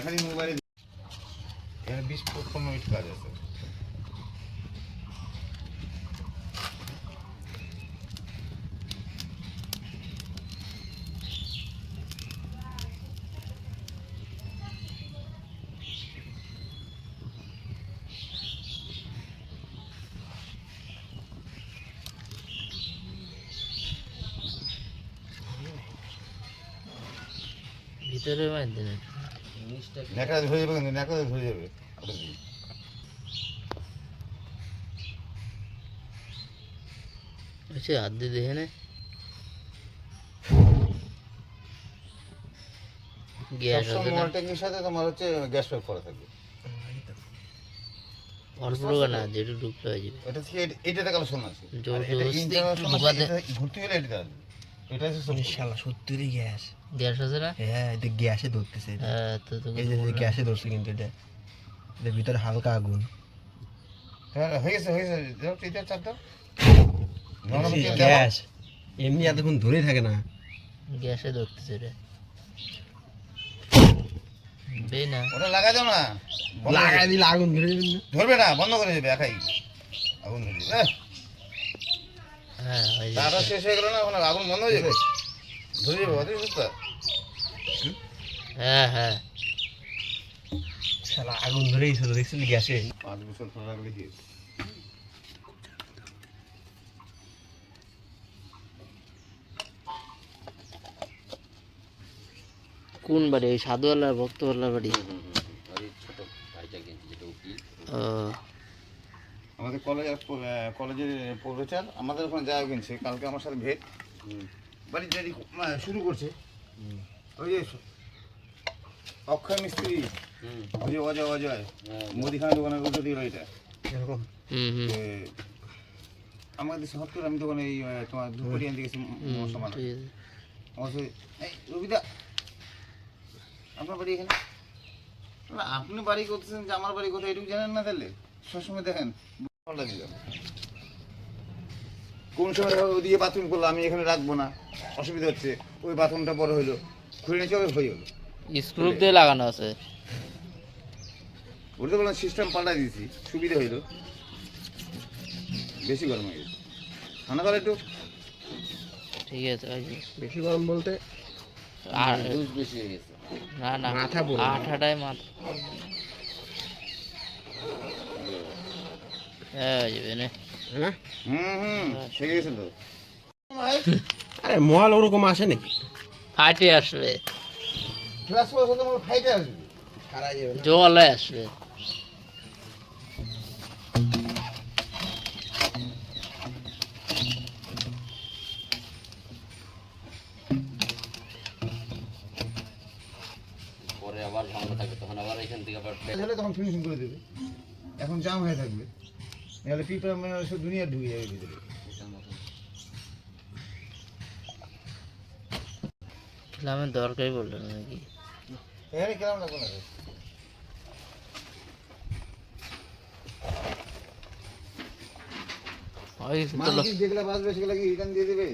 খালি মোবাইলে এখানে 20-15 মিনিট কাজ আছে। ভিতরে বাঁধতে না নেকড়া ধরে যাবে, কিন্তু নেকড়া ধরে যাবে। আচ্ছা হাত দিয়ে দেখে নে গ্যাস আছে না মোবাইল ট্যাঙ্কির সাথে তোমার হচ্ছে গ্যাস পাইপ করা থাকবে। অল্প না যেটু ঢুকতে হয়ে যাবে এটা থেকে এটাতে কালেকশন আছে। জবরদস্তি একটু ঢুকাতে ভর্তি হলে এটা আসবে। এটা হচ্ছে শালা 70 গ্যাস। গ্যাস আছে না হ্যাঁ এটা গ্যাসে ধরতেছে এটা। হ্যাঁ তো এই যে গ্যাসে ধরছে কিন্তু এটা এর ভিতরে হালকা আগুন। হ্যাঁ হয়ে গেছে দাও এটা চাপটা গ্যাস এমনি এতক্ষণ ধরেই থাকে না। গ্যাসে ধরতেছে রে বে না ওটা লাগা দাও না, লাগাই দিলে আগুন ধরে যাবে না। ধরবে না, বন্ধ করে দেবে একাই আগুন ধরে যাবে। হ্যাঁ হয়ে তারা যাবে শেষ হয়ে গেল না, ওখানে আগুন বন্ধ হয়ে যাবে, ধরে যাবে অতি সস্তা। হ্যাঁ হ্যাঁ শালা আগুন ধরেই ছিল দেখছিস গ্যাসে। 5 বছর ধরে রাখলে কি কোন বাড়ি ওই সাধুওয়ালার ভক্তওয়ালার বাড়ি ও আমাদের কলেজের প্রফেসর আমাদের ওখানে জায়গা কিনছে, কালকে আমার সাথে ভেট বাড়ি জারি শুরু করছে। ওই যে অক্ষয় মিস্ত্রি, ওই যে অজয় মুদিখানা দোকানের উল্টো দিল এটা এরকম আমাকে দিচ্ছে হট করে। আমি দোকানে এই তোমার ধুপড়ি আনতে গেছি মশলা মানা। ঠিক আছে আমার সে এই রবিদা আপনার বাড়ি এখানে না, আপনি বাড়ি করতেছেন যে আমার বাড়ি কোথায় এটুকু জানেন না? তাহলে সবসময় দেখেন পাল্টা দিলাম। কোন সময় ওদিকে বাথরুম করলো, আমি এখানে রাখবো না, অসুবিধা হচ্ছে, ওই বাথরুমটা বড় হইলো, খুলে নিয়েছে হয়ে গেলো। স্ক্রু দিয়ে লাগানো আছে বলতে বললাম সিস্টেম পাল্টা দিয়েছি, সুবিধা হইলো। বেশি গরম হয়ে গেছে, ঠান্ডা কালে একটু ঠিক আছে ওই যে বেশি গরম বলতে আর বেশি হয়ে গেছে। না না মাথা বড়। আঠাটায় মাথা হ্যাঁ হয়ে যাবে না হ্যাঁ শিখে গেছেন তো। আরে মল ওরকম আসে নাকি? ফাটে আসবে ক্লাস করে সাথে আমার ফাইটে আসবে। সারা যাবে না। জলে আসবে পরে আবার ঝামেলা থাকবে, তখন আবার এখান থেকে আবার তাহলে তখন ফিনিশিং করে দেবে, এখন জাম হয়ে থাকবে, নাহলে পিঁপড়া সব দুনিয়া ঢুকে যাবে ভিতরে। আমার দরকারই বললো না নাকি এখানে কিরম লাগবে না ওই যেগুলা বাঁচবে সেগুলা কি রিটার্ন দিয়ে দেবে।